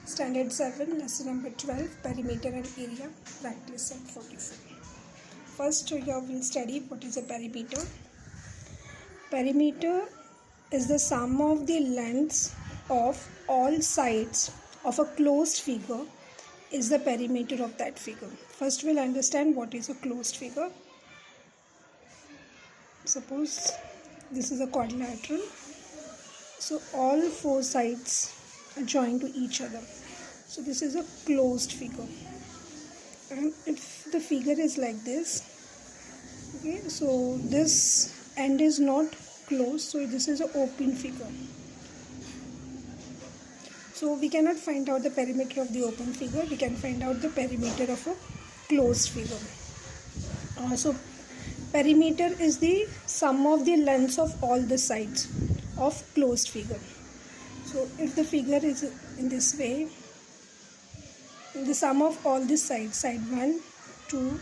Standard 7, lesson number 12, perimeter and area, practice set 44. First, here we'll study what is a perimeter. Perimeter is the sum of the lengths of all sides of a closed figure is the perimeter of that figure. First, we'll understand what is a closed figure. Suppose this is a quadrilateral. So, all four sides are joined to each other. So, this is a closed figure. And if the figure is like this, okay, so this end is not closed, so this is an open figure. So we cannot find out the perimeter of the open figure, we can find out the perimeter of a closed figure. So perimeter is the sum of the lengths of all the sides of closed figure. So if the figure is in this way, the sum of all the sides, side 1, 2,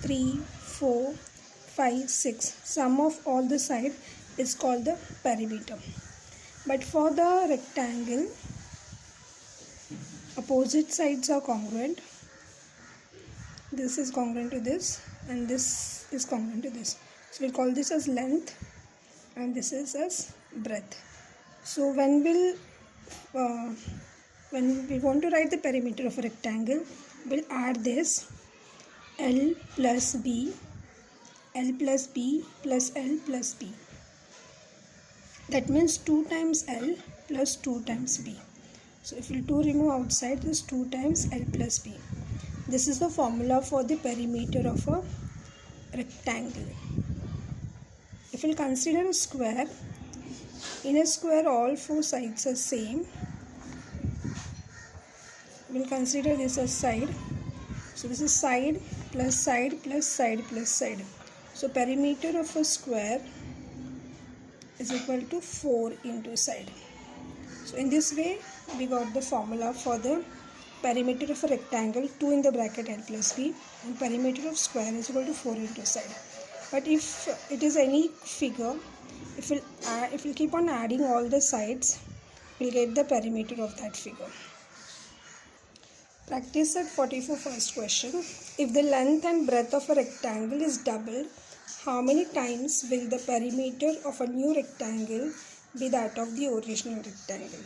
3, 4, 5, 6, sum of all the sides is called the perimeter. But for the rectangle, opposite sides are congruent. This is congruent to this and this is congruent to this. So we call this as length and this is as breadth. So when we want to write the perimeter of a rectangle, we'll add this L plus B, L plus B plus L plus B. That means 2 times L plus 2 times B. So if we 2 remove outside, this 2 times L plus B. This is the formula for the perimeter of a rectangle. If we consider a square, in a square all 4 sides are same. We'll consider this as side. So this is side plus side plus side plus side. So perimeter of a square is equal to 4 into side. So in this way we got the formula for the perimeter of a rectangle, 2 in the bracket L plus B, and perimeter of square is equal to 4 into side. But if it is any figure, if we'll keep on adding all the sides, we'll get the perimeter of that figure. Practice set 44, first question. If the length and breadth of a rectangle is doubled, how many times will the perimeter of a new rectangle be that of the original rectangle?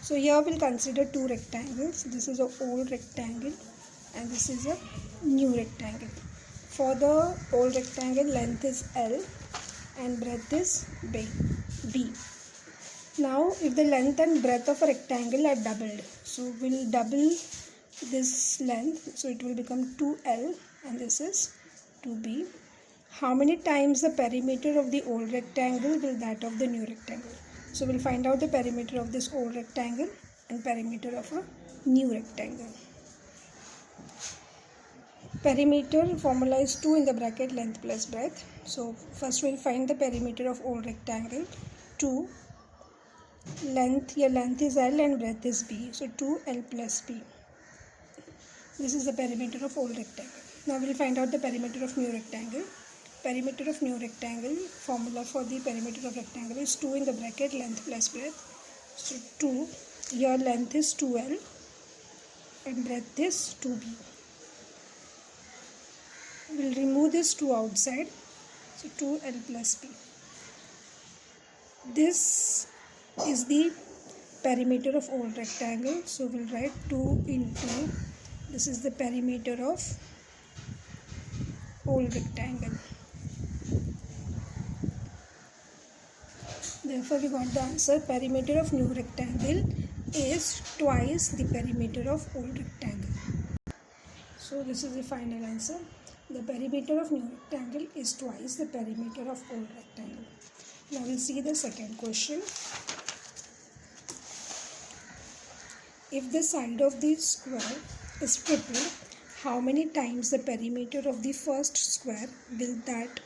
So here we'll consider 2 rectangles. This is an old rectangle and this is a new rectangle. For the old rectangle, length is L and breadth is B. Now if the length and breadth of a rectangle are doubled, so we'll double this length, so it will become 2L and this is 2B. How many times the perimeter of the old rectangle will that of the new rectangle? So we'll find out the perimeter of this old rectangle and perimeter of a new rectangle. Perimeter formula is 2 in the bracket length plus breadth. So first we'll find the perimeter of old rectangle. 2 length, here length is L and breadth is B. So 2L plus B. This is the perimeter of old rectangle. Now we'll find out the perimeter of new rectangle. Perimeter of new rectangle, formula for the perimeter of rectangle is 2 in the bracket length plus breadth. So 2, here length is 2L and breadth is 2B. We'll remove this 2 outside, so 2L plus B. This is the perimeter of old rectangle, so we'll write 2 into, this is the perimeter of old rectangle. Therefore we got the answer, perimeter of new rectangle is twice the perimeter of old rectangle. So this is the final answer. The perimeter of new rectangle is twice the perimeter of old rectangle. Now we'll see the second question. If the side of the square is tripled, how many times the perimeter of the first square will that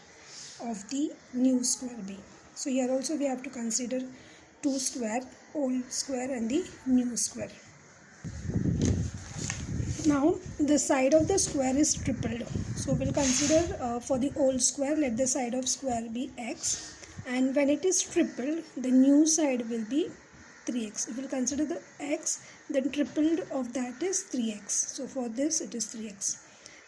of the new square be? So here also we have to consider 2 square, old square and the new square. Now the side of the square is tripled. So we'll consider for the old square, let the side of square be x, and when it is tripled, the new side will be 3x. If we'll consider the x, then triple of that is 3x. So for this it is 3x.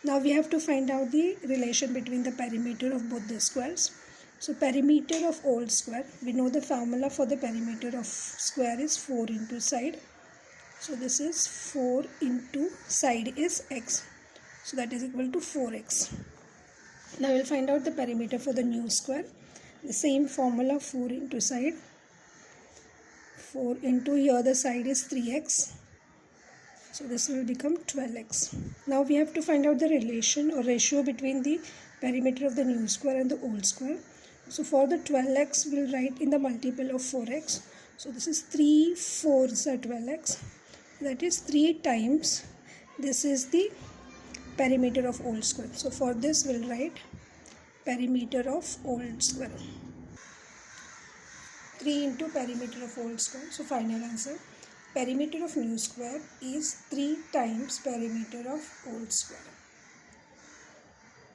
Now we have to find out the relation between the perimeter of both the squares. So perimeter of old square, we know the formula for the perimeter of square is 4 into side. So this is 4 into side is x. So that is equal to 4x. Now we'll find out the perimeter for the new square. The same formula, 4 into side. 4 into here the side is 3x. So this will become 12x. Now we have to find out the relation or ratio between the perimeter of the new square and the old square. So for the 12x, we'll write in the multiple of 4x. So this is 3 4s are 12x. That is 3 times. This is the perimeter of old square. So for this, we'll write perimeter of old square. 3 into perimeter of old square. So final answer. Perimeter of new square is 3 times perimeter of old square.